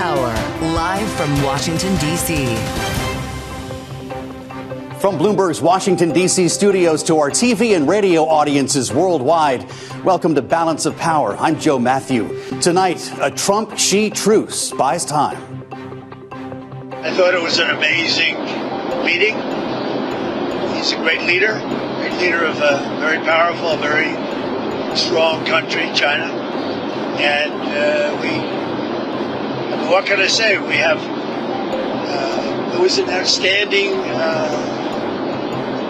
Power, live from Washington, D.C. From Bloomberg's Washington, D.C. studios to our TV and radio audiences worldwide, welcome to Balance of Power. I'm Joe Matthew. Tonight, a Trump-Xi truce buys time. I thought it was an amazing meeting. He's a great leader of a very powerful, very strong country, China. And what can I say? We have, it was an outstanding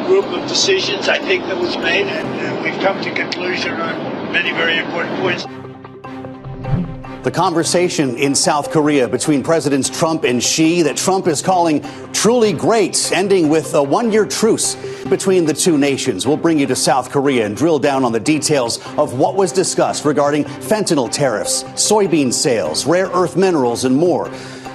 group of decisions, I think, that was made, and we've come to conclusion on many very important points. The conversation in South Korea between Presidents Trump and Xi that Trump is calling truly great, ending with a one-year truce between the two nations. We'll bring you to South Korea and drill down on the details of what was discussed regarding fentanyl tariffs, soybean sales, rare earth minerals, and more,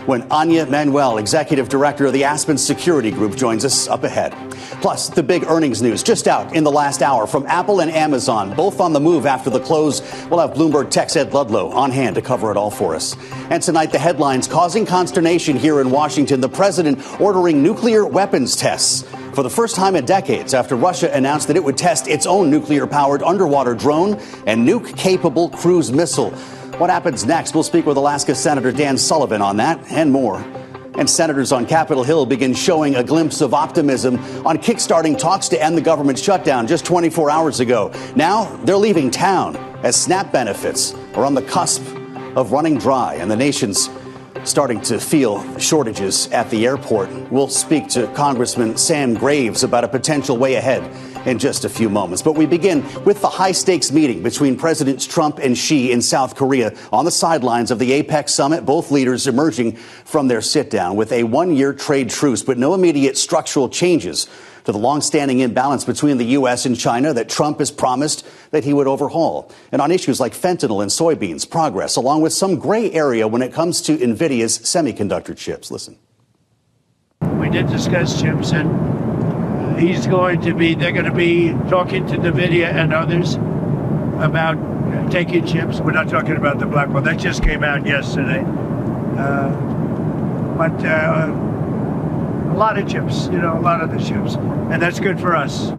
when Anja Manuel, executive director of the Aspen Security Group, joins us up ahead. Plus, the big earnings news just out in the last hour from Apple and Amazon, both on the move after the close. We'll have Bloomberg Tech's Ed Ludlow on hand to cover it all for us. And tonight, the headlines causing consternation here in Washington. The president ordering nuclear weapons tests for the first time in decades after Russia announced that it would test its own nuclear-powered underwater drone and nuke-capable cruise missile. What happens next? We'll speak with Alaska Senator Dan Sullivan on that and more. And senators on Capitol Hill begin showing a glimpse of optimism on kickstarting talks to end the government shutdown just 24 hours ago. Now they're leaving town as SNAP benefits are on the cusp of running dry and the nation's starting to feel shortages at the airport. We'll speak to Congressman Sam Graves about a potential way ahead in just a few moments. But we begin with the high-stakes meeting between Presidents Trump and Xi in South Korea on the sidelines of the APEC summit, both leaders emerging from their sit-down with a one-year trade truce, but no immediate structural changes to the long-standing imbalance between the U.S. and China that Trump has promised that he would overhaul. And on issues like fentanyl and soybeans, progress, along with some gray area when it comes to NVIDIA's semiconductor chips. Listen. We did discuss chips, and they're going to be talking to NVIDIA and others about taking chips. We're not talking about the black one. That just came out yesterday. But a lot of chips, a lot of the chips. And that's good for us.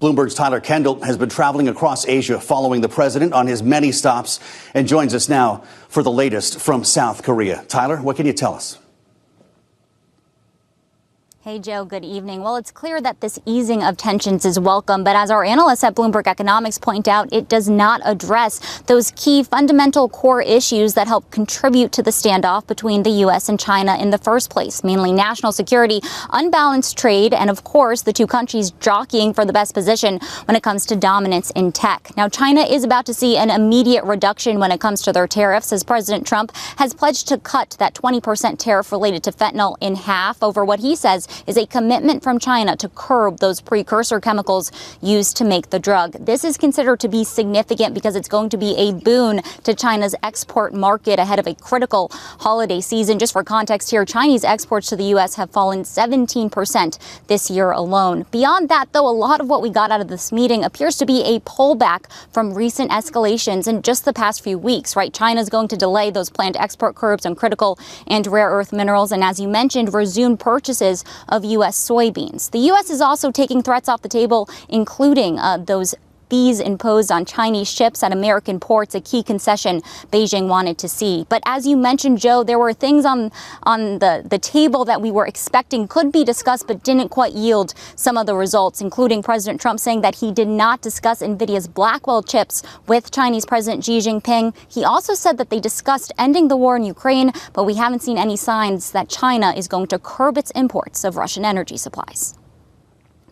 Bloomberg's Tyler Kendall has been traveling across Asia following the president on his many stops and joins us now for the latest from South Korea. Tyler, what can you tell us? Hey, Joe, good evening. Well, it's clear that this easing of tensions is welcome, but as our analysts at Bloomberg Economics point out, it does not address those key fundamental core issues that help contribute to the standoff between the U.S. and China in the first place, mainly national security, unbalanced trade, and of course, the two countries jockeying for the best position when it comes to dominance in tech. Now, China is about to see an immediate reduction when it comes to their tariffs, as President Trump has pledged to cut that 20% tariff related to fentanyl in half over what he says is a commitment from China to curb those precursor chemicals used to make the drug. This is considered to be significant because it's going to be a boon to China's export market ahead of a critical holiday season. Just for context here, Chinese exports to the U.S. have fallen 17% this year alone. Beyond that, though, a lot of what we got out of this meeting appears to be a pullback from recent escalations in just the past few weeks, right? China's going to delay those planned export curbs on critical and rare earth minerals and, as you mentioned, resume purchases of U.S. soybeans. The U.S. is also taking threats off the table, including those fees imposed on Chinese ships at American ports, a key concession Beijing wanted to see. But as you mentioned, Joe, there were things on the table that we were expecting could be discussed but didn't quite yield some of the results, including President Trump saying that he did not discuss NVIDIA's Blackwell chips with Chinese President Xi Jinping. He also said that they discussed ending the war in Ukraine, but we haven't seen any signs that China is going to curb its imports of Russian energy supplies.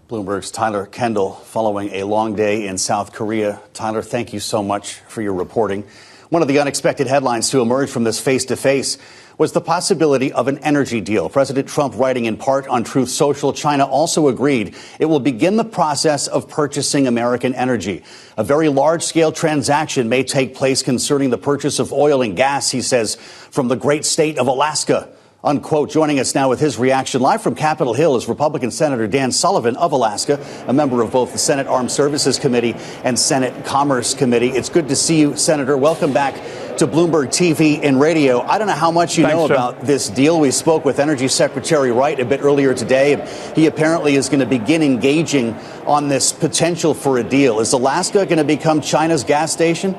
Bloomberg's Tyler Kendall following a long day in South Korea. Tyler, thank you so much for your reporting. One of the unexpected headlines to emerge from this face-to-face was the possibility of an energy deal. President Trump, writing in part on Truth Social, China also agreed it will begin the process of purchasing American energy. A very large-scale transaction may take place concerning the purchase of oil and gas, he says, from the great state of Alaska. Unquote. Joining us now with his reaction live from Capitol Hill is Republican Senator Dan Sullivan of Alaska, a member of both the Senate Armed Services Committee and Senate Commerce Committee. It's good to see you, Senator. Welcome back to Bloomberg TV and radio. I don't know how much you know about this deal. We spoke with Energy Secretary Wright a bit earlier today. He apparently is going to begin engaging on this potential for a deal. Is Alaska going to become China's gas station?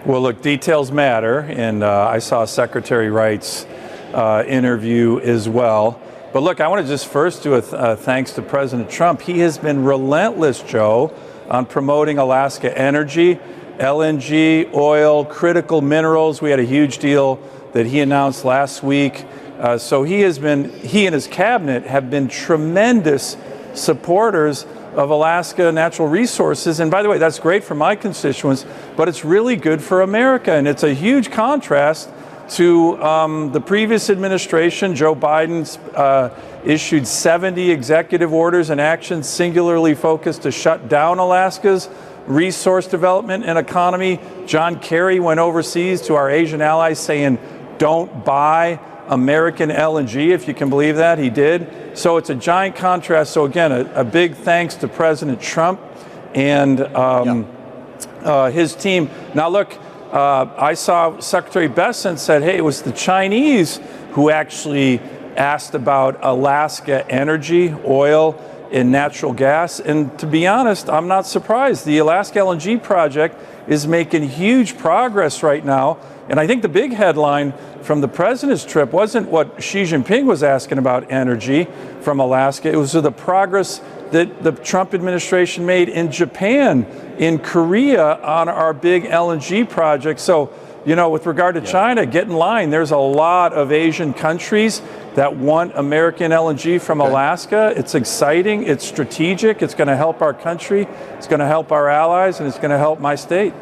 Well, look, details matter, and I saw Secretary Wright's interview as well. But look, I want to just first do a thanks to President Trump. He has been relentless, Joe, on promoting Alaska energy, LNG, oil, critical minerals. We had a huge deal that he announced last week. So he and his cabinet have been tremendous supporters of Alaska natural resources. And by the way, that's great for my constituents, but it's really good for America. And it's a huge contrast to the previous administration. Joe Biden's issued 70 executive orders and actions singularly focused to shut down Alaska's resource development and economy. John Kerry went overseas to our Asian allies saying, don't buy American LNG, if you can believe that. He did. So it's a giant contrast. So again, a big thanks to President Trump and his team. Now look, I saw Secretary Bessent said, hey, it was the Chinese who actually asked about Alaska energy, oil, and natural gas. And to be honest, I'm not surprised. The Alaska LNG project is making huge progress right now. And I think the big headline from the president's trip wasn't what Xi Jinping was asking about energy from Alaska. It was the progress that the Trump administration made in Japan, in Korea on our big LNG project. So, you know, with regard to China, get in line. There's a lot of Asian countries that want American LNG from Alaska. It's exciting. It's strategic. It's going to help our country. It's going to help our allies, and it's going to help my state.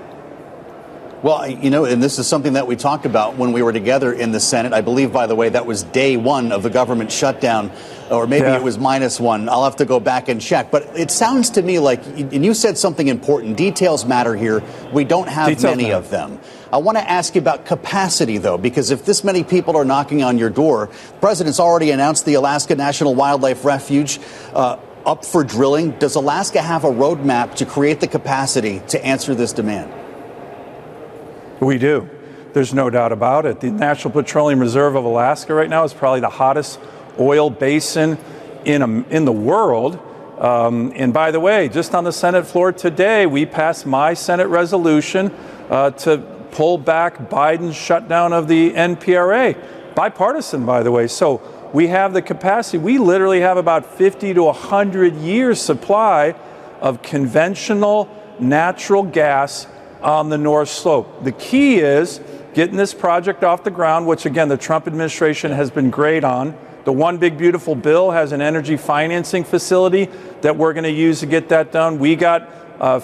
Well, you know, and this is something that we talked about when we were together in the Senate. I believe, by the way, that was day one of the government shutdown, or maybe it was -1. I'll have to go back and check. But it sounds to me like, and you said something important, details matter here. We don't have many of them. I want to ask you about capacity, though, because if this many people are knocking on your door, the president's already announced the Alaska National Wildlife Refuge up for drilling. Does Alaska have a roadmap to create the capacity to answer this demand? We do. There's no doubt about it. The National Petroleum Reserve of Alaska right now is probably the hottest oil basin in the world. And by the way, just on the Senate floor today, we passed my Senate resolution to pull back Biden's shutdown of the NPRA. Bipartisan, by the way. So we have the capacity. We literally have about 50 to 100 years supply of conventional natural gas on the North Slope. The key is getting this project off the ground, which again, the Trump administration has been great on. The One Big Beautiful Bill has an energy financing facility that we're going to use to get that done. We got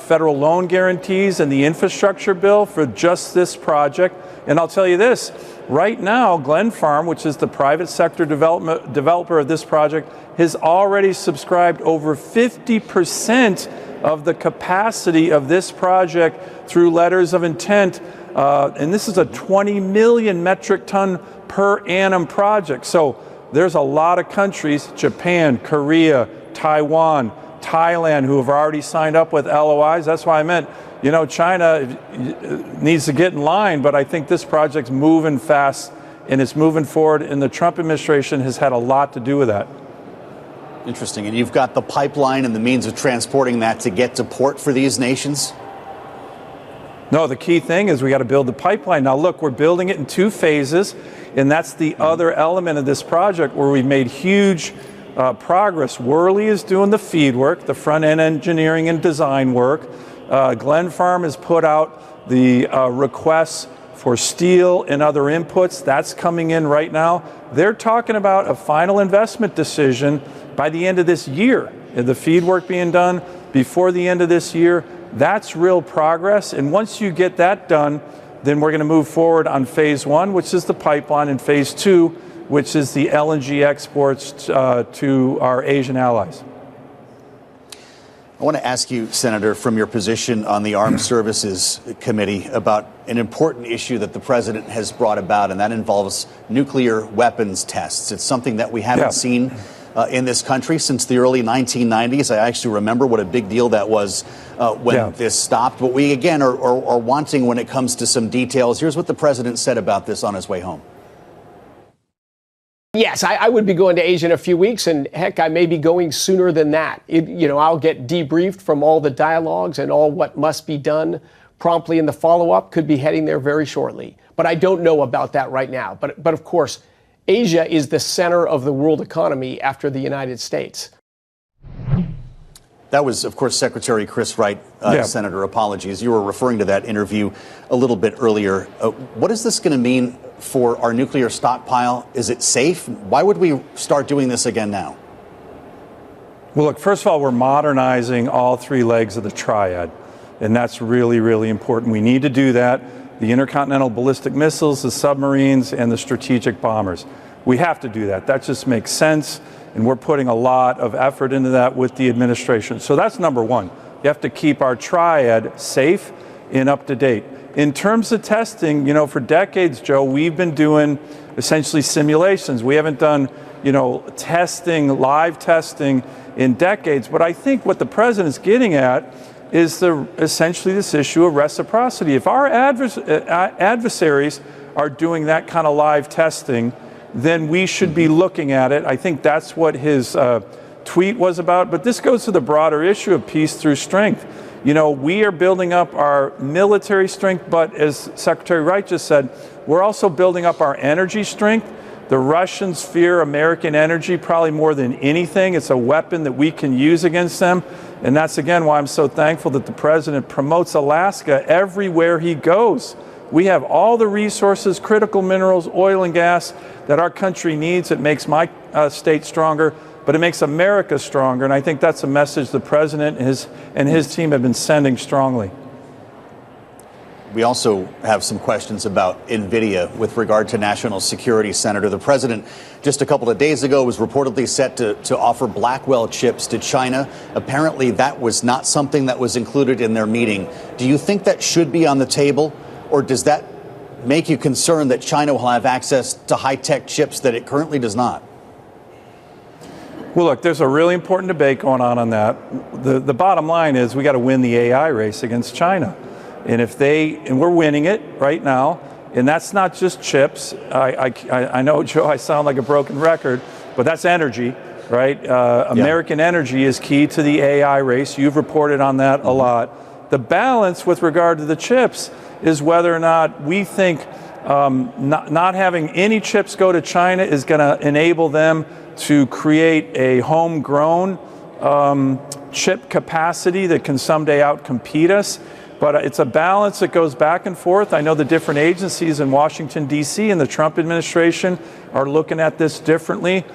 federal loan guarantees in the infrastructure bill for just this project. And I'll tell you this, right now, Glen Farm, which is the private sector developer of this project, has already subscribed over 50% of the capacity of this project through letters of intent. And this is a 20 million metric ton per annum project. So there's a lot of countries, Japan, Korea, Taiwan, Thailand, who have already signed up with LOIs. That's why I meant, you know, China needs to get in line, but I think this project's moving fast and it's moving forward, and the Trump administration has had a lot to do with that. Interesting. And you've got the pipeline and the means of transporting that to get to port for these nations? No, the key thing is we got to build the pipeline. Now, look, we're building it in 2 phases, and that's the other element of this project where we've made huge progress. Worley is doing the feed work, the front-end engineering and design work. Glen Farm has put out the requests for steel and other inputs. That's coming in right now. They're talking about a final investment decision by the end of this year. The feed work being done before the end of this year. That's real progress. And once you get that done, then we're going to move forward on phase 1, which is the pipeline, and phase 2, which is the LNG exports to our Asian allies. I want to ask you, Senator, from your position on the Armed Services Committee about an important issue that the president has brought about, and that involves nuclear weapons tests. It's something that we haven't seen in this country since the early 1990s. I actually remember what a big deal that was when this stopped. But we, again, are wanting when it comes to some details. Here's what the president said about this on his way home. Yes, I would be going to Asia in a few weeks, and heck, I may be going sooner than that. I'll get debriefed from all the dialogues and all what must be done promptly in the follow-up. Could be heading there very shortly. But I don't know about that right now. But of course, Asia is the center of the world economy after the United States. That was, of course, Secretary Chris Wright, Senator. Apologies. You were referring to that interview a little bit earlier. What is this going to mean for our nuclear stockpile? Is it safe? Why would we start doing this again now? Well, look, first of all, we're modernizing all three legs of the triad, and that's really, really important. We need to do that. The intercontinental ballistic missiles, the submarines, and the strategic bombers. We have to do that. That just makes sense, and we're putting a lot of effort into that with the administration. So that's number one. You have to keep our triad safe and up to date. In terms of testing, for decades, Joe, we've been doing essentially simulations. We haven't done, testing, live testing in decades. But I think what the president's getting at is essentially this issue of reciprocity. If our adversaries are doing that kind of live testing, then we should be looking at it. I think that's what his tweet was about. But this goes to the broader issue of peace through strength. We are building up our military strength, but as Secretary Wright just said, we're also building up our energy strength. The Russians fear American energy probably more than anything. It's a weapon that we can use against them. And that's, again, why I'm so thankful that the president promotes Alaska everywhere he goes. We have all the resources, critical minerals, oil and gas that our country needs. It makes my state stronger, but it makes America stronger. And I think that's a message the president and his team have been sending strongly. We also have some questions about NVIDIA with regard to national security, Senator. The president just a couple of days ago was reportedly set to offer Blackwell chips to China. Apparently, that was not something that was included in their meeting. Do you think that should be on the table, or does that make you concerned that China will have access to high-tech chips that it currently does not? Well, look, there's a really important debate going on that. The bottom line is we got to win the AI race against China. And we're winning it right now, and that's not just chips. I know, Joe, I sound like a broken record, but that's energy, right? American energy is key to the AI race. You've reported on that a lot. The balance with regard to the chips is whether or not we think not having any chips go to China is going to enable them to create a homegrown chip capacity that can someday outcompete us. But it's a balance that goes back and forth. I know the different agencies in Washington, D.C. and the Trump administration are looking at this differently.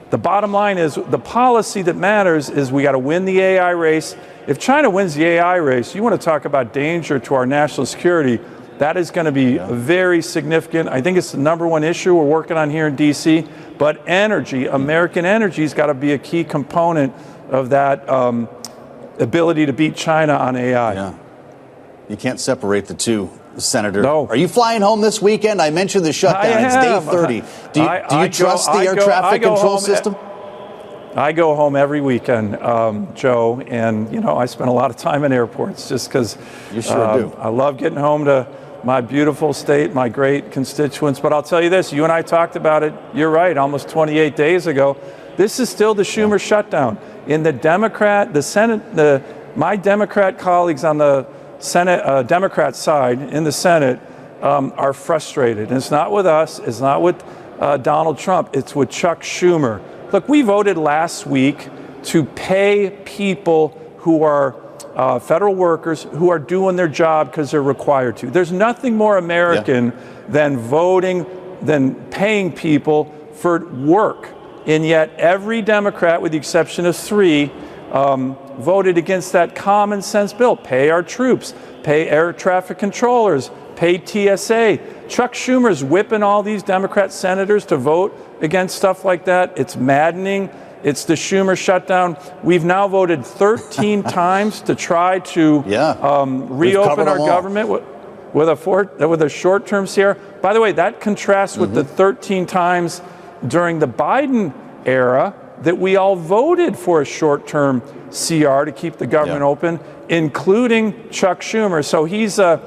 The bottom line is the policy that matters is we got to win the AI race. If China wins the AI race, you want to talk about danger to our national security. That is going to be very significant. I think it's the number one issue we're working on here in D.C. But energy, American energy, has got to be a key component of that ability to beat China on AI. Yeah. You can't separate the two, Senator. No. Are you flying home this weekend? I mentioned the shutdown. It's day 30. Do you trust the air traffic control system? I go home every weekend, Joe, and I spend a lot of time in airports just because you sure do. I love getting home to my beautiful state, my great constituents. But I'll tell you this, you and I talked about it, you're right, almost 28 days ago. This is still the Schumer shutdown. In the Senate, my Democrat colleagues on the Senate, Democrat side in the Senate are frustrated. And it's not with us. It's not with Donald Trump. It's with Chuck Schumer. Look, we voted last week to pay people who are federal workers who are doing their job because they're required to. There's nothing more American than paying people for work. And yet every Democrat, with the exception of 3, voted against that common sense bill. Pay our troops, pay air traffic controllers, pay TSA. Chuck Schumer's whipping all these Democrat senators to vote against stuff like that. It's maddening. It's the Schumer shutdown. We've now voted 13 times to try to reopen our government with a short-term CR. By the way, that contrasts with the 13 times during the Biden era that we all voted for a short-term CR to keep the government open, including Chuck Schumer. So he's got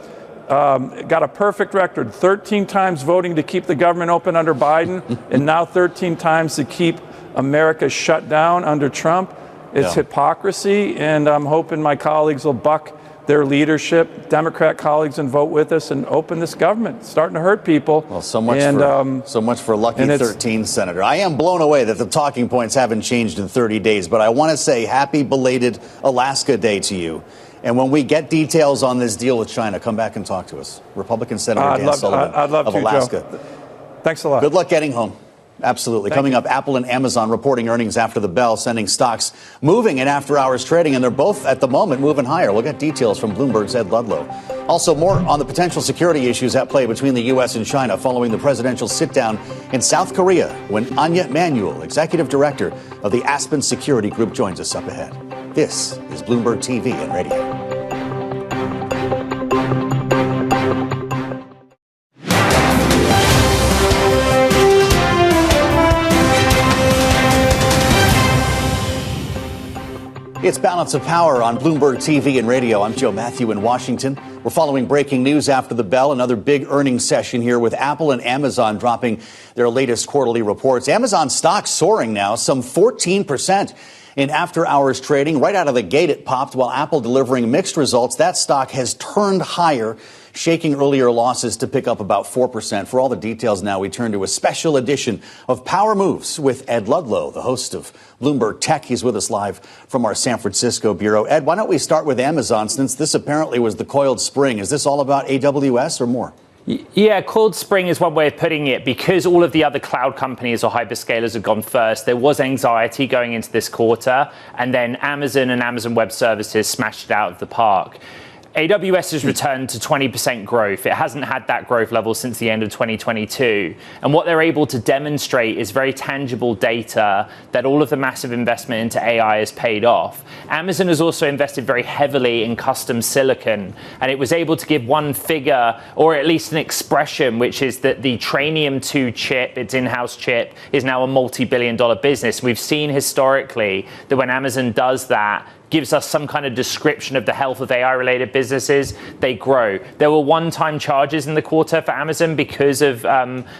a perfect record, 13 times voting to keep the government open under Biden, and now 13 times to keep America shut down under Trump. It's hypocrisy, and I'm hoping my colleagues will buck their leadership, Democrat colleagues, and vote with us and open this government. It's starting to hurt people. Well, so much for lucky 13, Senator. I am blown away that the talking points haven't changed in 30 days, but I want to say happy belated Alaska Day to you. And when we get details on this deal with China, come back and talk to us. Republican Senator Dan Sullivan of Alaska. Joe. Thanks a lot. Good luck getting home. Absolutely. Coming up, Apple and Amazon reporting earnings after the bell, sending stocks moving in after-hours trading, and they're both, at the moment, moving higher. We'll get details from Bloomberg's Ed Ludlow. Also, more on the potential security issues at play between the U.S. and China following the presidential sit-down in South Korea when Anja Manuel, executive director of the Aspen Security Group, joins us up ahead. This is Bloomberg TV and Radio. It's Balance of Power on Bloomberg TV and Radio. I'm Joe Matthew in Washington. We're following breaking news after the bell. Another big earnings session here with Apple and Amazon dropping their latest quarterly reports. Amazon stock soaring now, some 14% in after-hours trading. Right out of the gate, it popped, while Apple delivering mixed results. That stock has turned higher, shaking earlier losses to pick up about 4%. For all the details now, we turn to a special edition of Power Moves with Ed Ludlow, the host of Bloomberg Tech. He's with us live from our San Francisco bureau. Ed, why don't we start with Amazon, since this apparently was the coiled spring? Is this all about AWS or more? Yeah, coiled spring is one way of putting it. Because all of the other cloud companies or hyperscalers have gone first, there was anxiety going into this quarter, and then Amazon and Amazon Web Services smashed it out of the park. AWS has returned to 20% growth. It hasn't had that growth level since the end of 2022. And what they're able to demonstrate is very tangible data that all of the massive investment into AI has paid off. Amazon has also invested very heavily in custom silicon, and it was able to give one figure, or at least an expression, which is that the Trainium 2 chip, its in-house chip, is now a multi-billion-dollar business. We've seen historically that when Amazon does that, gives us some kind of description of the health of AI-related businesses, they grow. There were one-time charges in the quarter for Amazon because of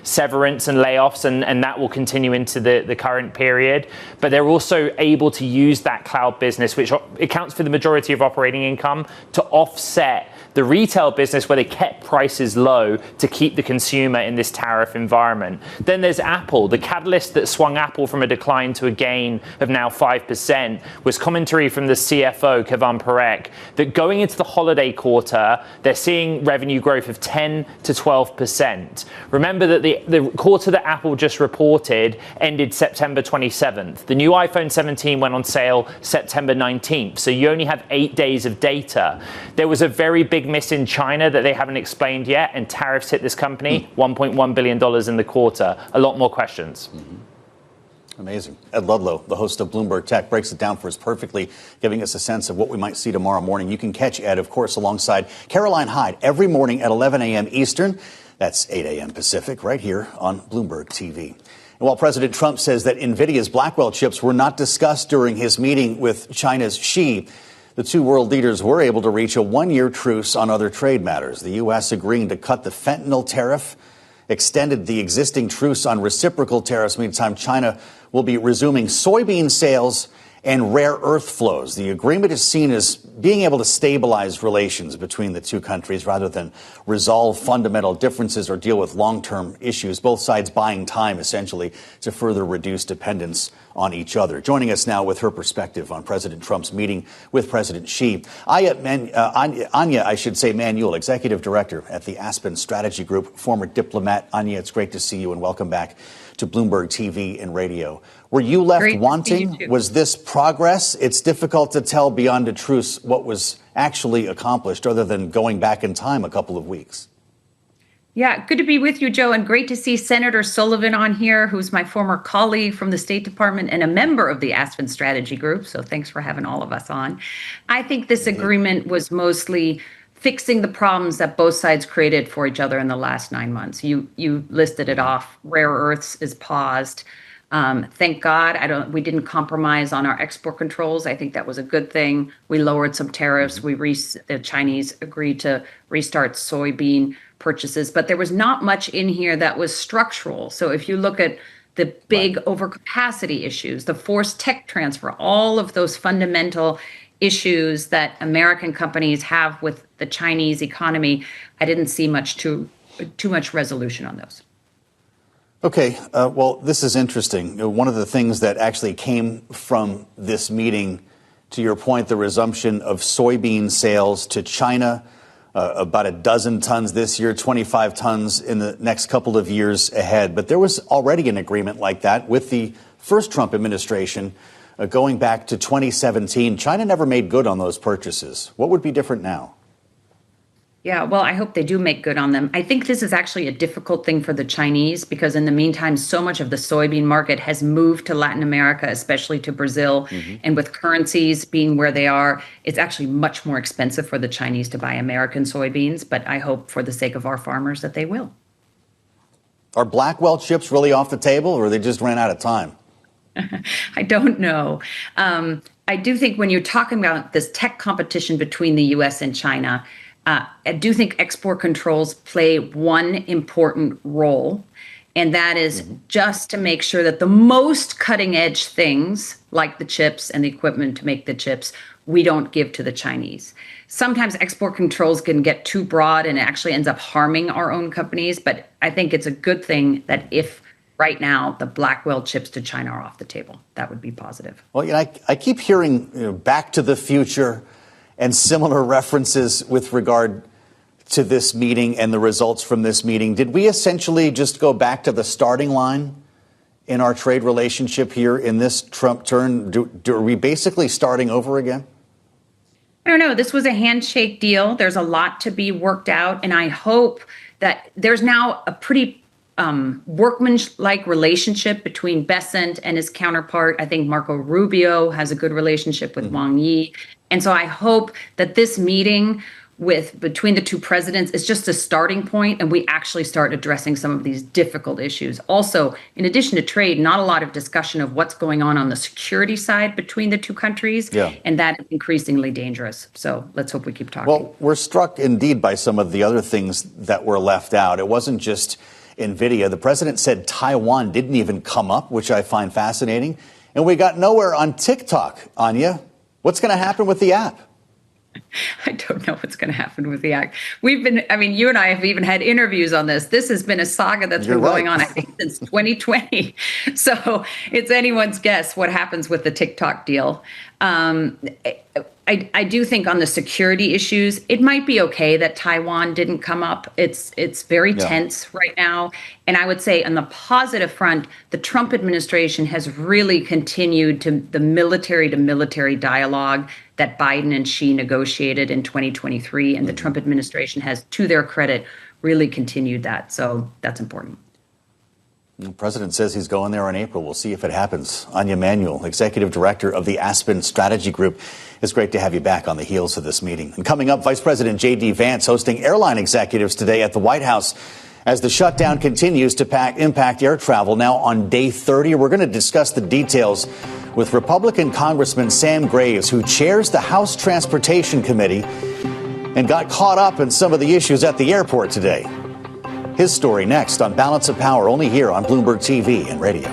severance and layoffs, and that will continue into the current period. But they're also able to use that cloud business, which accounts for the majority of operating income, to offset the retail business where they kept prices low to keep the consumer in this tariff environment. Then there's Apple. The catalyst that swung Apple from a decline to a gain of now 5% was commentary from the CFO, Kevin Parekh, that going into the holiday quarter, they're seeing revenue growth of 10 to 12%. Remember that the quarter that Apple just reported ended September 27th. The new iPhone 17 went on sale September 19th, so you only have 8 days of data. There was a very big miss in China that they haven't explained yet, and tariffs hit this company, $1.1 billion in the quarter. A lot more questions. Amazing. Ed Ludlow, the host of Bloomberg Tech, breaks it down for us perfectly, giving us a sense of what we might see tomorrow morning. You can catch Ed, of course, alongside Caroline Hyde every morning at 11 a.m. Eastern. That's 8 a.m. Pacific, right here on Bloomberg TV. And while President Trump says that NVIDIA's Blackwell chips were not discussed during his meeting with China's Xi, the two world leaders were able to reach a one-year truce on other trade matters. The U.S. agreeing to cut the fentanyl tariff, extended the existing truce on reciprocal tariffs. Meantime, China will be resuming soybean sales and rare earth flows. The agreement is seen as being able to stabilize relations between the two countries rather than resolve fundamental differences or deal with long-term issues. Both sides buying time, essentially, to further reduce dependence on each other. Joining us now with her perspective on President Trump's meeting with President Xi, Anja Manuel, Executive Director at the Aspen Strategy Group, former diplomat. Anja, it's great to see you and welcome back to Bloomberg TV and Radio. Were you left wanting? Was this progress? It's difficult to tell beyond a truce what was actually accomplished other than going back in time a couple of weeks. Yeah, good to be with you, Joe, and great to see Senator Sullivan on here, who's my former colleague from the State Department and a member of the Aspen Strategy Group. So thanks for having all of us on. I think this agreement was mostly fixing the problems that both sides created for each other in the last 9 months. You listed it off. Rare earths is paused. Thank God we didn't compromise on our export controls. I think that was a good thing. We lowered some tariffs. The Chinese agreed to restart soybean purchases, but there was not much in here that was structural. So if you look at the big overcapacity issues, the forced tech transfer, all of those fundamental issues that American companies have with the Chinese economy, I didn't see too much resolution on those. Okay, well, this is interesting. One of the things that actually came from this meeting, to your point, the resumption of soybean sales to China, about a dozen tons this year, 25 tons in the next couple of years ahead. But there was already an agreement like that with the first Trump administration going back to 2017. China never made good on those purchases. What would be different now? Yeah, well, I hope they do make good on them. I think this is actually a difficult thing for the Chinese because in the meantime, so much of the soybean market has moved to Latin America, especially to Brazil. And with currencies being where they are, it's actually much more expensive for the Chinese to buy American soybeans. But I hope for the sake of our farmers that they will. Are Blackwell chips really off the table, or they just ran out of time? I don't know. I do think when you're talking about this tech competition between the U.S. and China, I do think export controls play one important role, and that is just to make sure that the most cutting edge things, like the chips and the equipment to make the chips, we don't give to the Chinese. Sometimes export controls can get too broad and it actually ends up harming our own companies, but I think it's a good thing that if right now the Blackwell chips to China are off the table, that would be positive. Well, I keep hearing Back to the Future and similar references with regard to this meeting and the results from this meeting. Did we essentially just go back to the starting line in our trade relationship here in this Trump turn? Are we basically starting over again? I don't know. This was a handshake deal. There's a lot to be worked out. And I hope that there's now a pretty workmanlike relationship between Bessent and his counterpart. I think Marco Rubio has a good relationship with Wang Yi. And so I hope that this meeting between the two presidents is just a starting point and we actually start addressing some of these difficult issues. Also, in addition to trade, not a lot of discussion of what's going on the security side between the two countries. Yeah. And that is increasingly dangerous. So let's hope we keep talking. Well, we're struck indeed by some of the other things that were left out. It wasn't just NVIDIA. The president said Taiwan didn't even come up, which I find fascinating. And we got nowhere on TikTok, Anja. What's going to happen with the app? I don't know what's going to happen with the app. You and I have even had interviews on this. This has been a saga that's been going on, I think, since 2020. So it's anyone's guess what happens with the TikTok deal. I do think on the security issues, it might be okay that Taiwan didn't come up. It's very tense right now. And I would say on the positive front, the Trump administration has really continued to the military-to-military dialogue that Biden and Xi negotiated in 2023. And the Trump administration has, to their credit, really continued that. So that's important. The president says he's going there in April. We'll see if it happens. Anja Manuel, executive director of the Aspen Strategy Group. It's great to have you back on the heels of this meeting. And coming up, Vice President J.D. Vance hosting airline executives today at the White House as the shutdown continues to impact air travel. Now on day 30, we're going to discuss the details with Republican Congressman Sam Graves, who chairs the House Transportation Committee and got caught up in some of the issues at the airport today. His story next on Balance of Power, only here on Bloomberg TV and radio.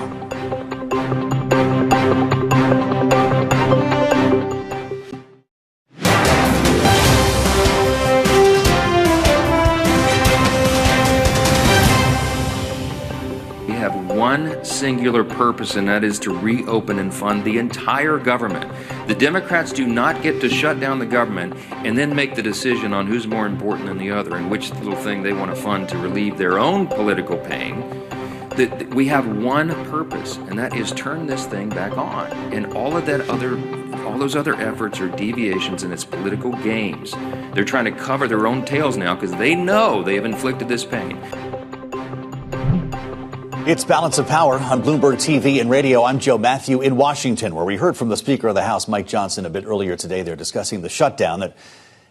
We have one singular purpose, and that is to reopen and fund the entire government. The Democrats do not get to shut down the government and then make the decision on who's more important than the other and which little thing they want to fund to relieve their own political pain. We have one purpose, and that is turn this thing back on. And all those other efforts are deviations in its political games. They're trying to cover their own tails now because they know they have inflicted this pain. It's Balance of Power on Bloomberg TV and radio. I'm Joe Matthew in Washington, where we heard from the Speaker of the House, Mike Johnson, a bit earlier today. They're discussing the shutdown that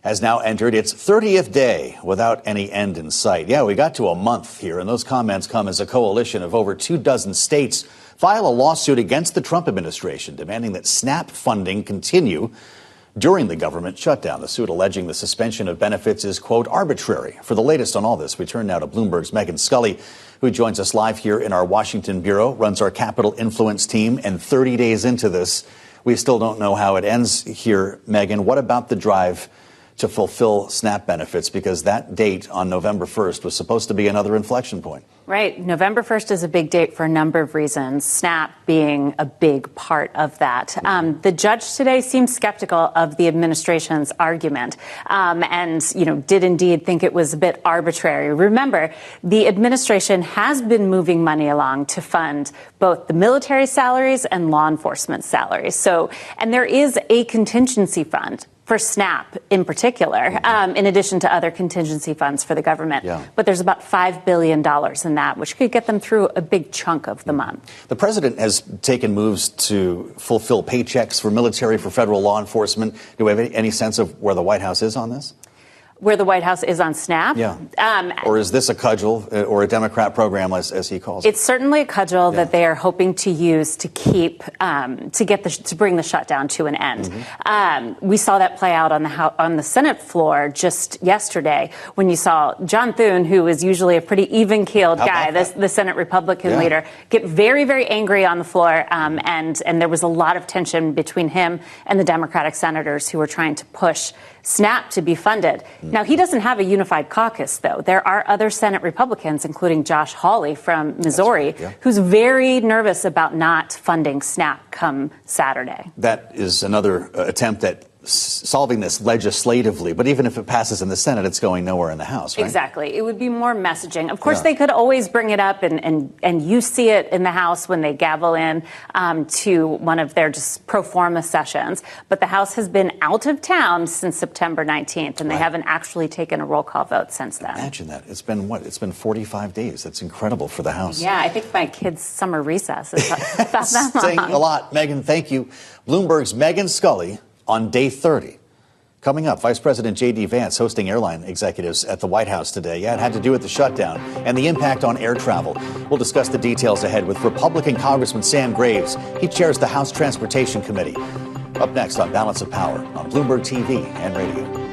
has now entered its 30th day without any end in sight. Yeah, we got to a month here, and those comments come as a coalition of over 24 states file a lawsuit against the Trump administration demanding that SNAP funding continue during the government shutdown. The suit alleging the suspension of benefits is, quote, arbitrary. For the latest on all this, we turn now to Bloomberg's Megan Scully, who joins us live here in our Washington bureau, runs our Capital Influence team, and 30 days into this, we still don't know how it ends here. Megan, what about the drive to fulfill SNAP benefits? Because that date on November 1st was supposed to be another inflection point. Right. November 1st is a big date for a number of reasons, SNAP being a big part of that. The judge today seemed skeptical of the administration's argument and, did indeed think it was a bit arbitrary. Remember, the administration has been moving money along to fund both the military salaries and law enforcement salaries. And there is a contingency fund for SNAP in particular, in addition to other contingency funds for the government. Yeah. But there's about $5 billion in that, which could get them through a big chunk of the month. The president has taken moves to fulfill paychecks for military, for federal law enforcement. Do we have any sense of where the White House is on this? Where the White House is on SNAP? Yeah. Or is this a cudgel or a Democrat program, as he calls it? It's certainly a cudgel that they are hoping to use to keep to bring the shutdown to an end. Mm-hmm. We saw that play out on the Senate floor just yesterday when you saw John Thune, who is usually a pretty even-keeled guy, the Senate Republican leader, get very, very angry on the floor, and there was a lot of tension between him and the Democratic senators who were trying to push SNAP to be funded. Now, he doesn't have a unified caucus, though. There are other Senate Republicans, including Josh Hawley from Missouri, who's very nervous about not funding SNAP come Saturday. That is another attempt at solving this legislatively, but even if it passes in the Senate, it's going nowhere in the House, right? Exactly. It would be more messaging. Of course, they could always bring it up, and you see it in the House when they gavel in to one of their just pro forma sessions. But the House has been out of town since September 19th, and they haven't actually taken a roll call vote since then. Imagine that. It's been, It's been 45 days. That's incredible for the House. Yeah, I think my kids' summer recess is about that long. Saying a lot. Megan, thank you. Bloomberg's Megan Scully on day 30. Coming up, Vice President J.D. Vance hosting airline executives at the White House today. Yeah, it had to do with the shutdown and the impact on air travel. We'll discuss the details ahead with Republican Congressman Sam Graves. He chairs the House Transportation Committee. Up next on Balance of Power on Bloomberg TV and radio.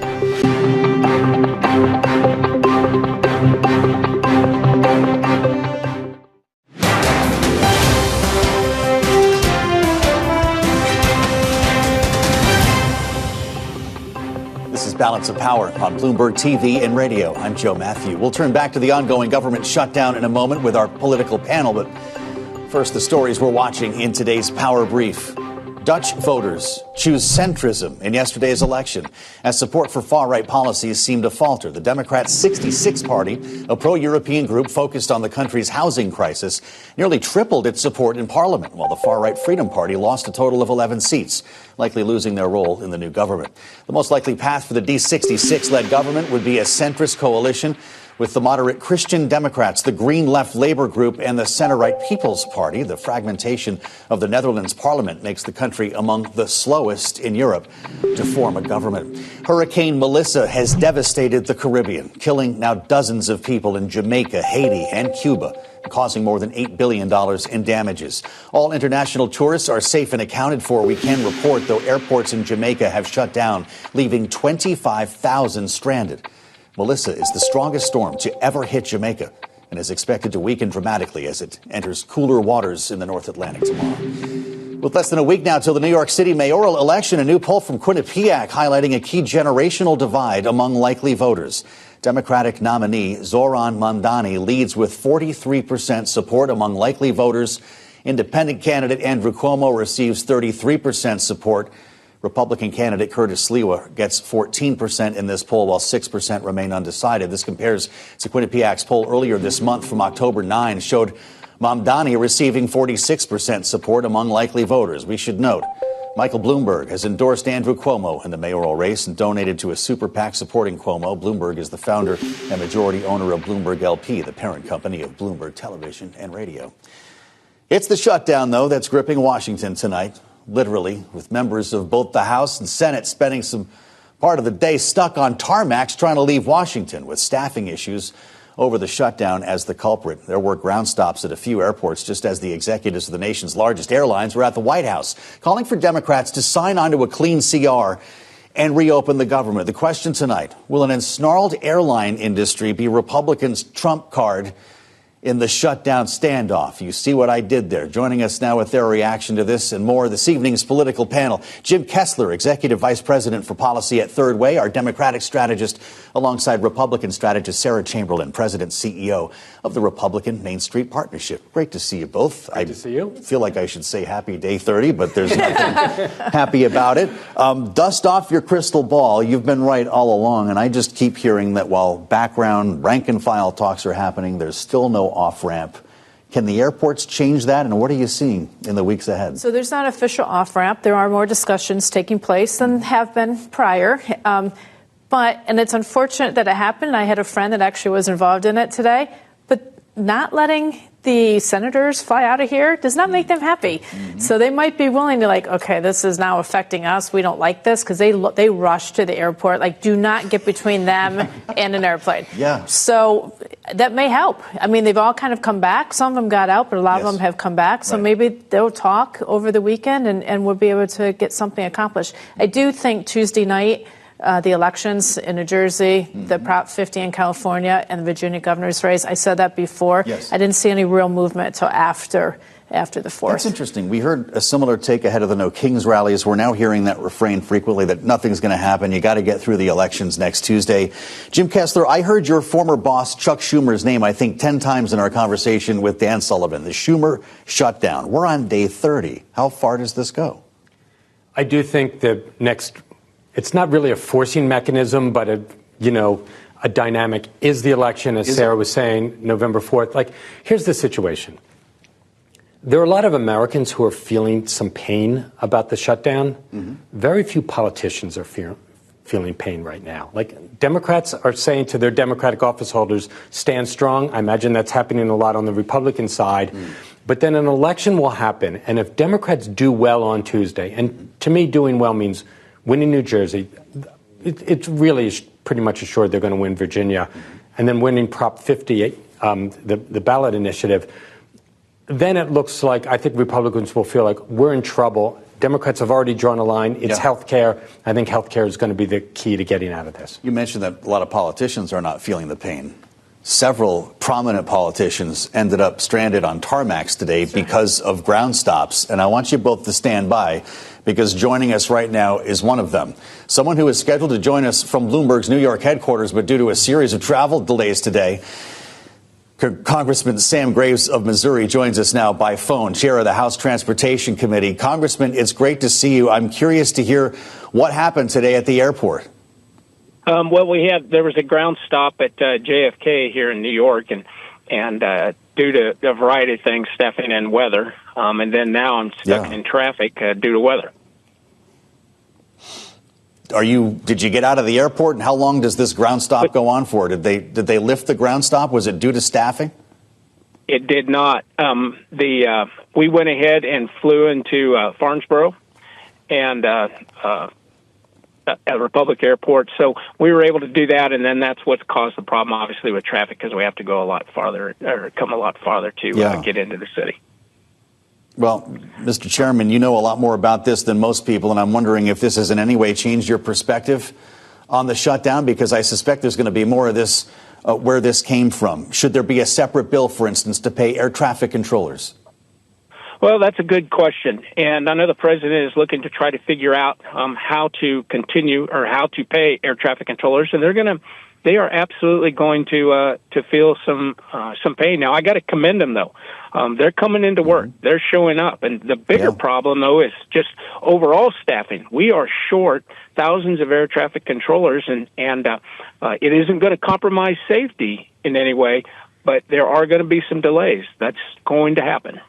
Balance of Power on Bloomberg TV and radio. I'm Joe Matthew. We'll turn back to the ongoing government shutdown in a moment with our political panel, but first, the stories we're watching in today's Power Brief. Dutch voters choose centrism in yesterday's election as support for far-right policies seemed to falter. The Democrats' 66 Party, a pro-European group focused on the country's housing crisis, nearly tripled its support in Parliament, while the far-right Freedom Party lost a total of 11 seats, likely losing their role in the new government. The most likely path for the D66-led government would be a centrist coalition with the moderate Christian Democrats, the Green Left Labour Group, and the center-right People's Party. The fragmentation of the Netherlands Parliament makes the country among the slowest in Europe to form a government. Hurricane Melissa has devastated the Caribbean, killing now dozens of people in Jamaica, Haiti, and Cuba, causing more than $8 billion in damages. All international tourists are safe and accounted for, we can report, though airports in Jamaica have shut down, leaving 25,000 stranded. Melissa is the strongest storm to ever hit Jamaica and is expected to weaken dramatically as it enters cooler waters in the North Atlantic tomorrow. With less than a week now till the New York City mayoral election, a new poll from Quinnipiac highlighting a key generational divide among likely voters. Democratic nominee Zoran Mamdani leads with 43% support among likely voters. Independent candidate Andrew Cuomo receives 33% support. Republican candidate Curtis Sliwa gets 14% in this poll, while 6% remain undecided. This compares to Quinnipiac's poll earlier this month from October 9, showed Mamdani receiving 46% support among likely voters. We should note, Michael Bloomberg has endorsed Andrew Cuomo in the mayoral race and donated to a super PAC supporting Cuomo. Bloomberg is the founder and majority owner of Bloomberg LP, the parent company of Bloomberg Television and Radio. It's the shutdown, though, that's gripping Washington tonight. Literally, with members of both the House and Senate spending some part of the day stuck on tarmacs trying to leave Washington with staffing issues over the shutdown as the culprit. There were ground stops at a few airports just as the executives of the nation's largest airlines were at the White House, calling for Democrats to sign on to a clean CR and reopen the government. The question tonight, will an ensnarled airline industry be Republicans' trump card in the shutdown standoff? You see what I did there. Joining us now with their reaction to this and more, this evening's political panel. Jim Kessler, Executive Vice President for Policy at Third Way, our Democratic strategist, alongside Republican strategist Sarah Chamberlain, President CEO of the Republican Main Street Partnership. Great to see you both. Great to see you. I feel like I should say happy day 30, but there's nothing happy about it. Dust off your crystal ball. You've been right all along, and I just keep hearing that while background rank and file talks are happening, there's still no off-ramp. Can the airports change that, and what are you seeing in the weeks ahead? So there's not official off-ramp. There are more discussions taking place than have been prior. And it's unfortunate that it happened. I had a friend that actually was involved in it today. But not letting the senators fly out of here does not make them happy. Mm-hmm. So they might be willing to okay, this is now affecting us. We don't like this, because they rush to the airport. Do not get between them and an airplane. Yeah. So that may help. I mean, they've all kind of come back. Some of them got out, but a lot of them have come back. So maybe they'll talk over the weekend and we'll be able to get something accomplished. I do think Tuesday night, the elections in New Jersey, the Prop 50 in California, and the Virginia governor's race. I said that before. Yes. I didn't see any real movement until after the 4th. That's interesting. We heard a similar take ahead of the No Kings rallies. We're now hearing that refrain frequently, that nothing's going to happen. You got to get through the elections next Tuesday. Jim Kessler, I heard your former boss, Chuck Schumer's name, I think 10 times in our conversation with Dan Sullivan. The Schumer shutdown. We're on day 30. How far does this go? I do think the next... It's not really a forcing mechanism, but a dynamic is the election, as Sarah was saying, November 4th. Here's the situation. There are a lot of Americans who are feeling some pain about the shutdown. Mm-hmm. Very few politicians are feeling pain right now. Democrats are saying to their Democratic office holders, stand strong. I imagine that's happening a lot on the Republican side. Mm. But then an election will happen, and if Democrats do well on Tuesday, and to me doing well means winning New Jersey, it's really pretty much assured they're going to win Virginia, and then winning Prop 50, the ballot initiative. Then it looks like I think Republicans will feel like we're in trouble. Democrats have already drawn a line. It's health care. I think health care is going to be the key to getting out of this. You mentioned that a lot of politicians are not feeling the pain. Several prominent politicians ended up stranded on tarmacs today because of ground stops. And I want you both to stand by, because joining us right now is one of them. Someone who is scheduled to join us from Bloomberg's New York headquarters, but due to a series of travel delays today, Congressman Sam Graves of Missouri joins us now by phone, chair of the House Transportation Committee. Congressman, it's great to see you. I'm curious to hear what happened today at the airport. There was a ground stop at JFK here in New York, and due to a variety of things, staffing and weather, and then now I'm stuck in traffic due to weather. Did you get out of the airport, and how long does this ground stop go on for? Did they lift the ground stop? Was it due to staffing? It did not. We went ahead and flew into Farnsboro and at Republic Airport, so we were able to do that, and then that's what's caused the problem, obviously, with traffic, because we have to go a lot farther, or come a lot farther to get into the city. Well, Mr. Chairman, you know a lot more about this than most people, and I'm wondering if this has in any way changed your perspective on the shutdown, because I suspect there's going to be more of this where this came from. Should there be a separate bill, for instance, to pay air traffic controllers? Well, that's a good question, and I know the president is looking to try to figure out how to continue or how to pay air traffic controllers, and they are absolutely going to feel some pain. Now, I got to commend them though. They're coming into work. They're showing up, and the bigger problem though is just overall staffing. We are short thousands of air traffic controllers, and it isn't going to compromise safety in any way, but there are going to be some delays. That's going to happen.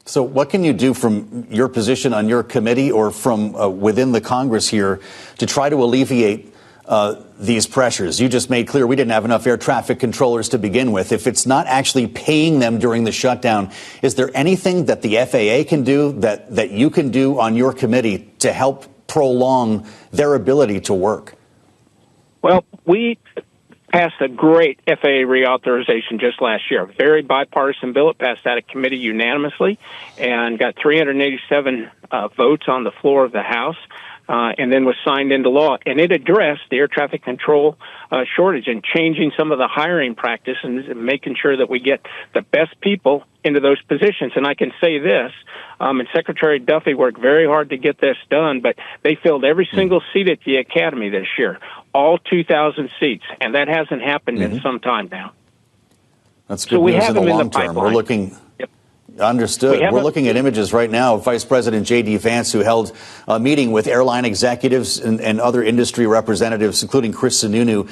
So what can you do from your position on your committee or from within the Congress here to try to alleviate these pressures? You just made clear we didn't have enough air traffic controllers to begin with. If it's not actually paying them during the shutdown, is there anything that the FAA can do, that you can do on your committee to help prolong their ability to work? Well, passed a great FAA reauthorization just last year. A very bipartisan bill. It passed out of committee unanimously and got 387 votes on the floor of the House. And then was signed into law. And it addressed the air traffic control shortage and changing some of the hiring practices and making sure that we get the best people into those positions. And I can say this, and Secretary Duffy worked very hard to get this done, but they filled every single seat at the Academy this year, all 2,000 seats. And that hasn't happened in some time now. That's good news in the long term. We're looking... Understood. We're looking at images right now of Vice President J.D. Vance, who held a meeting with airline executives and other industry representatives, including Chris Sununu,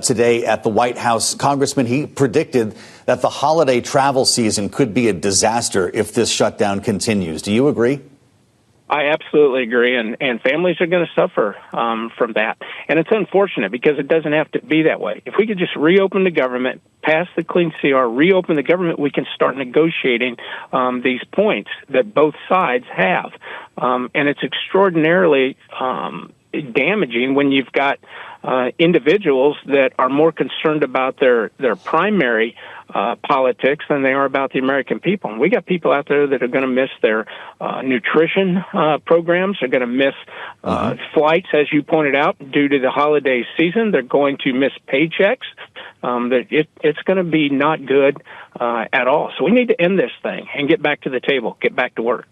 today at the White House. Congressman, he predicted that the holiday travel season could be a disaster if this shutdown continues. Do you agree? I absolutely agree, and families are going to suffer from that. And it's unfortunate because it doesn't have to be that way. If we could just reopen the government, pass the Clean CR, reopen the government, we can start negotiating these points that both sides have. And it's extraordinarily damaging when you've got individuals that are more concerned about their primary politics than they are about the American people. And we got people out there that are going to miss their nutrition programs. They're going to miss flights, as you pointed out, due to the holiday season. They're going to miss paychecks. It's going to be not good at all. So we need to end this thing and get back to the table, get back to work.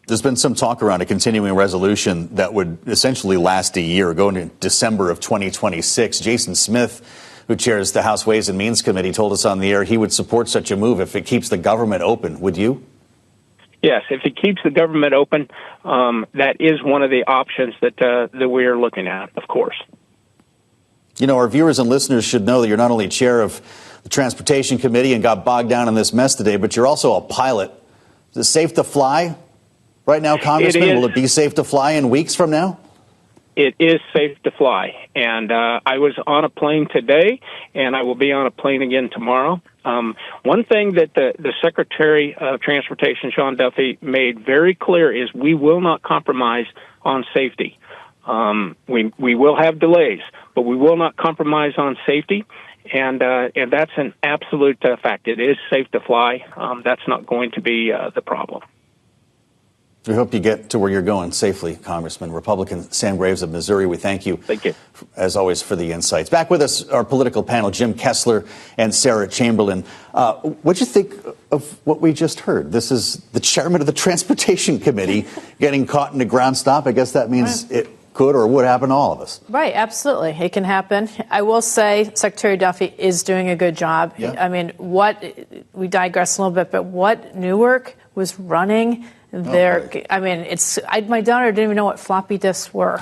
There's been some talk around a continuing resolution that would essentially last a year, going into December of 2026. Jason Smith, who chairs the House Ways and Means Committee, told us on the air he would support such a move if it keeps the government open. Would you? Yes, if it keeps the government open, that is one of the options that we are looking at, of course. You know, our viewers and listeners should know that you're not only chair of the Transportation Committee and got bogged down in this mess today, but you're also a pilot. Is it safe to fly right now, Congressman? Will it be safe to fly in weeks from now? It is safe to fly. And I was on a plane today, and I will be on a plane again tomorrow. One thing that the Secretary of Transportation, Sean Duffy, made very clear is we will not compromise on safety. We will have delays, but we will not compromise on safety. And that's an absolute fact. It is safe to fly. That's not going to be the problem. We hope you get to where you're going safely, Congressman. Republican Sam Graves of Missouri, we thank you. Thank you. As always, for the insights. Back with us, our political panel, Jim Kessler and Sarah Chamberlain. What'd you think of what we just heard? This is the chairman of the Transportation Committee getting caught in a ground stop. I guess that means it could or would happen to all of us. Right, absolutely. It can happen. I will say Secretary Duffy is doing a good job. Yeah. I mean, we digress a little bit, but what Newark was running there, I mean, my daughter didn't even know what floppy disks were.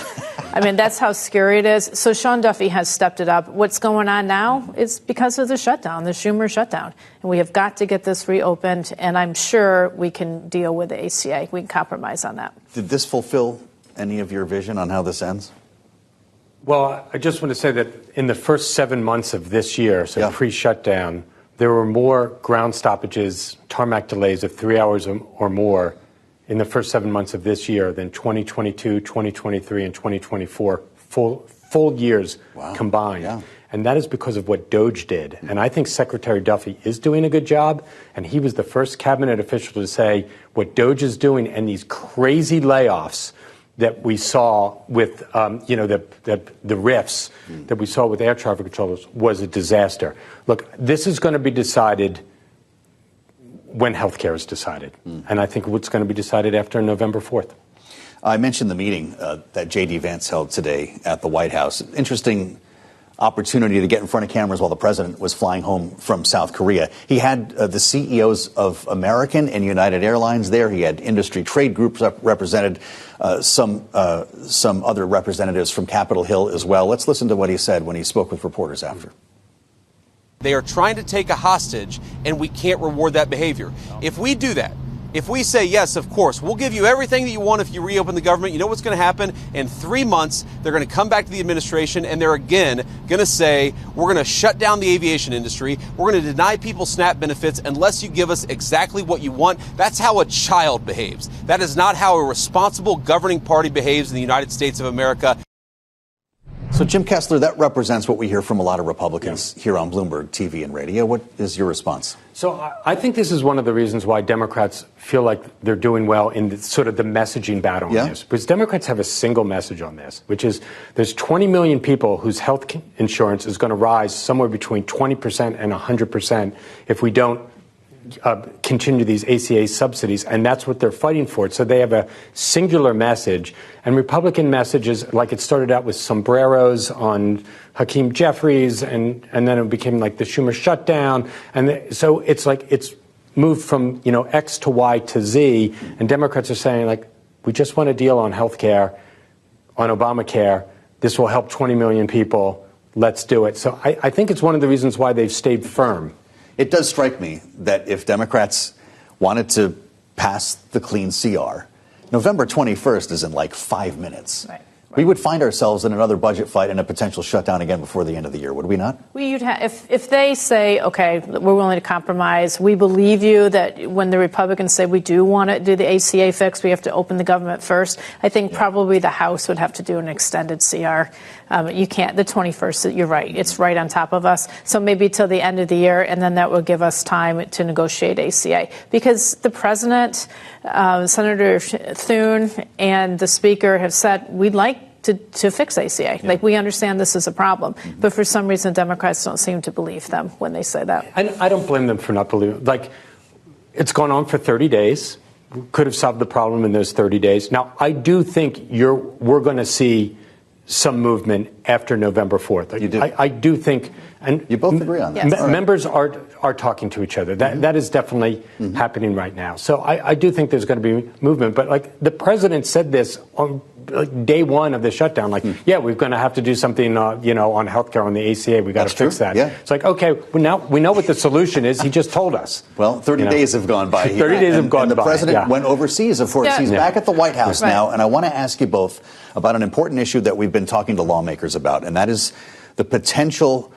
I mean, that's how scary it is. So Sean Duffy has stepped it up. What's going on now is because of the shutdown, the Schumer shutdown. And we have got to get this reopened, and I'm sure we can deal with the ACA. We can compromise on that. Did this fulfill any of your vision on how this ends? Well, I just want to say that in the first 7 months of this year, so pre-shutdown, there were more ground stoppages, tarmac delays of 3 hours or more in the first 7 months of this year than 2022, 2023, and 2024 full years combined. Yeah. And that is because of what DOGE did. And I think Secretary Duffy is doing a good job. And he was the first cabinet official to say what DOGE is doing and these crazy layoffs that we saw with, the rifts that we saw with air traffic controllers was a disaster. Look, this is going to be decided when health care is decided. And I think what's going to be decided after November 4th. I mentioned the meeting that J.D. Vance held today at the White House. Interesting opportunity to get in front of cameras while the president was flying home from South Korea. He had the CEOs of American and United Airlines there. He had industry trade groups represented, some other representatives from Capitol Hill as well. Let's listen to what he said when he spoke with reporters after. They are trying to take a hostage, and we can't reward that behavior. If we do that, if we say, yes, of course, we'll give you everything that you want if you reopen the government, you know what's going to happen? In 3 months, they're going to come back to the administration, and they're again going to say, we're going to shut down the aviation industry. We're going to deny people SNAP benefits unless you give us exactly what you want. That's how a child behaves. That is not how a responsible governing party behaves in the United States of America. So, Jim Kessler, that represents what we hear from a lot of Republicans here on Bloomberg TV and radio. What is your response? So I think this is one of the reasons why Democrats feel like they're doing well in sort of the messaging battle on this. Because Democrats have a single message on this, which is there's 20 million people whose health insurance is going to rise somewhere between 20% and 100% if we don't continue these ACA subsidies, and that's what they're fighting for. So they have a singular message, and Republican messages, like it started out with sombreros on Hakeem Jeffries, and then it became like the Schumer shutdown, and so it's like it's moved from X to Y to Z, and Democrats are saying like we just want a deal on health care, on Obamacare. This will help 20 million people. Let's do it. So I think it's one of the reasons why they've stayed firm. It does strike me that if Democrats wanted to pass the clean CR, November 21st is in like 5 minutes. Right. We would find ourselves in another budget fight and a potential shutdown again before the end of the year, would we not? If they say, okay, we're willing to compromise, we believe you that when the Republicans say we do want to do the ACA fix, we have to open the government first, I think probably the House would have to do an extended CR. You can't, the 21st, you're right, it's right on top of us. So maybe till the end of the year, and then that will give us time to negotiate ACA. Because the president, Senator Thune, and the speaker have said, we'd like to fix ACA. Yeah. Like, we understand this is a problem. Mm-hmm. But for some reason, Democrats don't seem to believe them when they say that. I don't blame them for not believing. Like, it's gone on for 30 days. We could have solved the problem in those 30 days. Now, I do think we're going to see some movement after November 4th. You do? I do think. And you both agree on that? Yes. Members are talking to each other. That is definitely happening right now. So I do think there's going to be movement. But like the president said this on day one of the shutdown, like, yeah, we're going to have to do something, on healthcare, on the ACA. We got to fix that. Yeah. It's like, okay, well, now we know what the solution is. He just told us. Well, 30 days have gone by here. 30 days have gone by. And the president went overseas, of course. Yeah. He's back at the White House now. And I want to ask you both about an important issue that we've been talking to lawmakers about, and that is the potential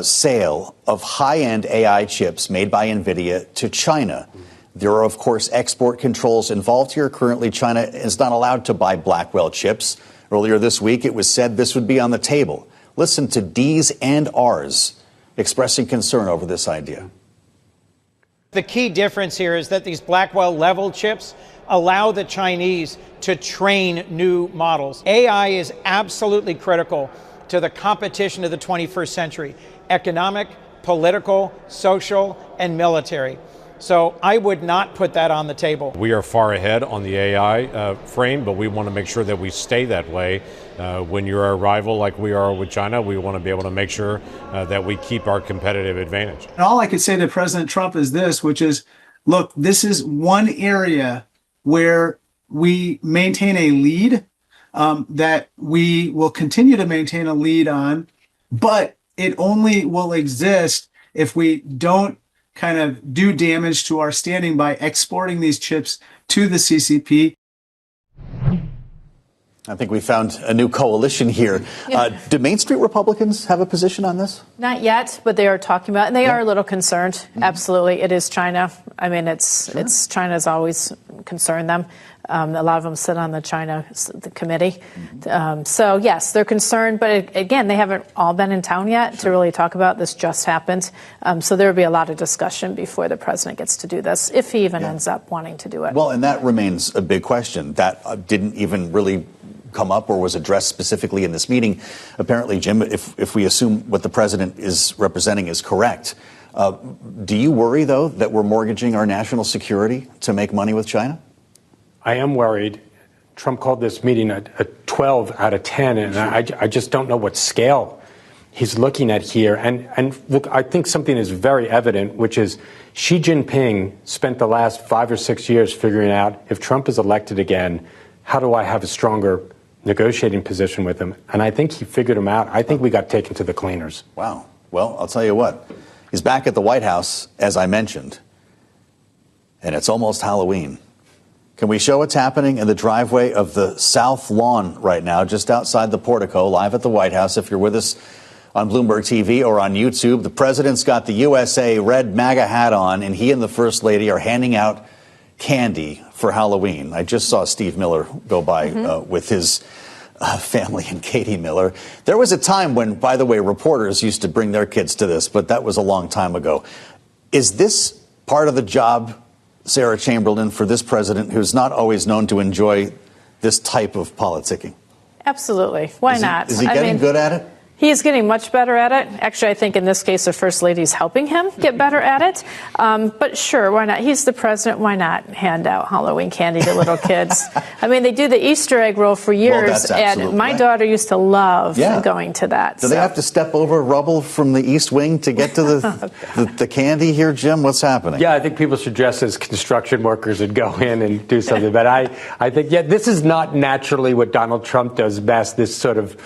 sale of high-end AI chips made by NVIDIA to China. There are, of course, export controls involved here. Currently, China is not allowed to buy Blackwell chips. Earlier this week, it was said this would be on the table. Listen to D's and R's expressing concern over this idea. The key difference here is that these Blackwell level chips allow the Chinese to train new models. AI is absolutely critical to the competition of the 21st century: economic, political, social, and military. So I would not put that on the table. We are far ahead on the AI frame, but we want to make sure that we stay that way. When you're a rival like we are with China, we want to be able to make sure that we keep our competitive advantage. And all I could say to President Trump is this, which is, look, this is one area where we maintain a lead, that we will continue to maintain a lead on, but it only will exist if we don't kind of do damage to our standing by exporting these chips to the CCP. I think we found a new coalition here. Do Main Street Republicans have a position on this? Not yet, but they are talking about it, and they are a little concerned. Absolutely. It is China. I mean, it's China's always concerned them. A lot of them sit on the committee. So, yes, they're concerned. But again, they haven't all been in town yet to really talk about this. Just happened. So there will be a lot of discussion before the president gets to do this, if he even ends up wanting to do it. Well, and that remains a big question. That didn't even really come up or was addressed specifically in this meeting. Apparently, Jim, if we assume what the president is representing is correct, do you worry, though, that we're mortgaging our national security to make money with China? I am worried. Trump called this meeting a 12 out of 10, and I just don't know what scale he's looking at here. And look, I think something is very evident, which is Xi Jinping spent the last 5 or 6 years figuring out, if Trump is elected again, how do I have a stronger negotiating position with him? And I think he figured him out. I think we got taken to the cleaners. Wow. Well, I'll tell you what. He's back at the White House, as I mentioned, and it's almost Halloween. Can we show what's happening in the driveway of the South Lawn right now, just outside the portico, live at the White House? If you're with us on Bloomberg TV or on YouTube, the president's got the USA red MAGA hat on, and he and the First Lady are handing out candy for Halloween. I just saw Steve Miller go by with his family and Katie Miller. There was a time when, by the way, reporters used to bring their kids to this, but that was a long time ago. Is this part of the job, Sarah Chamberlain, for this president who's not always known to enjoy this type of politicking? Absolutely. Why not? Is he getting good at it? He is getting much better at it. Actually, I think in this case, the First Lady is helping him get better at it. But sure, why not? He's the president. Why not hand out Halloween candy to little kids? I mean, they do the Easter egg roll for years, and my daughter used to love going to that. Do they have to step over rubble from the East Wing to get to the candy here, Jim? What's happening? Yeah, I think people should dress as construction workers and go in and do something. But I think, this is not naturally what Donald Trump does best, this sort of...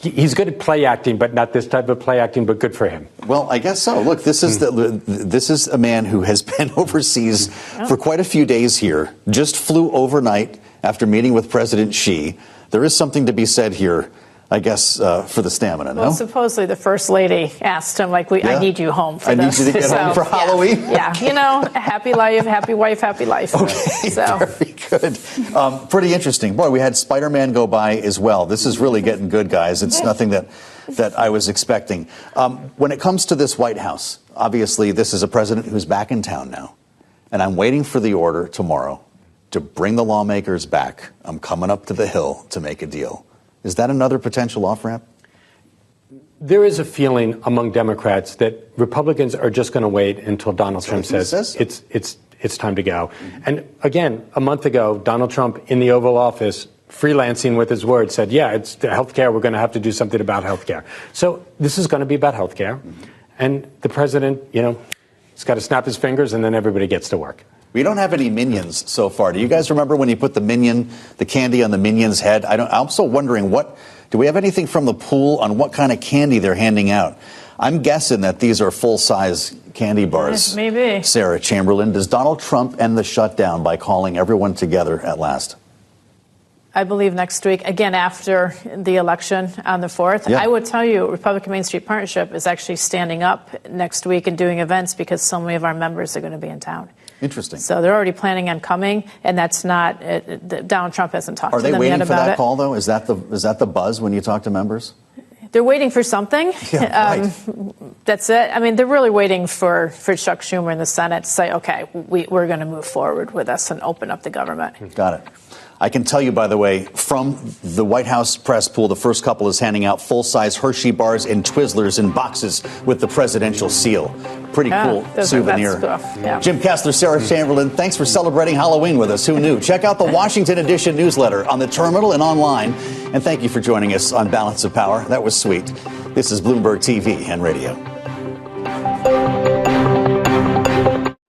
He's good at play acting, but not this type of play acting, but good for him. Well, I guess so. Look, this is a man who has been overseas for quite a few days here, just flew overnight after meeting with President Xi. There is something to be said here, I guess, for the stamina, no? Well, supposedly the First Lady asked him, I need you home for this. I need you to get home for Halloween? Yeah, happy life, happy wife, happy life. Okay, very good. Pretty interesting. Boy, we had Spider-Man go by as well. This is really getting good, guys. It's nothing that I was expecting. When it comes to this White House, obviously this is a president who's back in town now, and I'm waiting for the order tomorrow to bring the lawmakers back. I'm coming up to the Hill to make a deal. Is that another potential off-ramp? There is a feeling among Democrats that Republicans are just going to wait until Donald Trump says it's time to go. And again, a month ago, Donald Trump in the Oval Office, freelancing with his words, said, it's health care. We're going to have to do something about health care. So this is going to be about health care. And the president, he's got to snap his fingers and then everybody gets to work. We don't have any minions so far. Do you guys remember when you put the candy on the minion's head? I'm also wondering, do we have anything from the pool on what kind of candy they're handing out? I'm guessing that these are full-size candy bars. Maybe. Sarah Chamberlain, does Donald Trump end the shutdown by calling everyone together at last? I believe next week, again, after the election on the 4th. Yeah. I would tell you, Republican Main Street Partnership is actually standing up next week and doing events because so many of our members are going to be in town. Interesting. So they're already planning on coming, and that's not Donald Trump hasn't talked to them yet about it. Are they waiting for that call, though? Is that the buzz when you talk to members? They're waiting for something. Yeah, right. That's it. I mean, they're really waiting for Chuck Schumer in the Senate to say, okay, we're going to move forward with this and open up the government. Got it. I can tell you, by the way, from the White House press pool, the first couple is handing out full-size Hershey bars and Twizzlers in boxes with the presidential seal. Pretty cool souvenir. Yeah. Jim Kessler, Sarah Chamberlain, thanks for celebrating Halloween with us. Who knew? Check out the Washington Edition newsletter on the terminal and online. And thank you for joining us on Balance of Power. That was sweet. This is Bloomberg TV and Radio.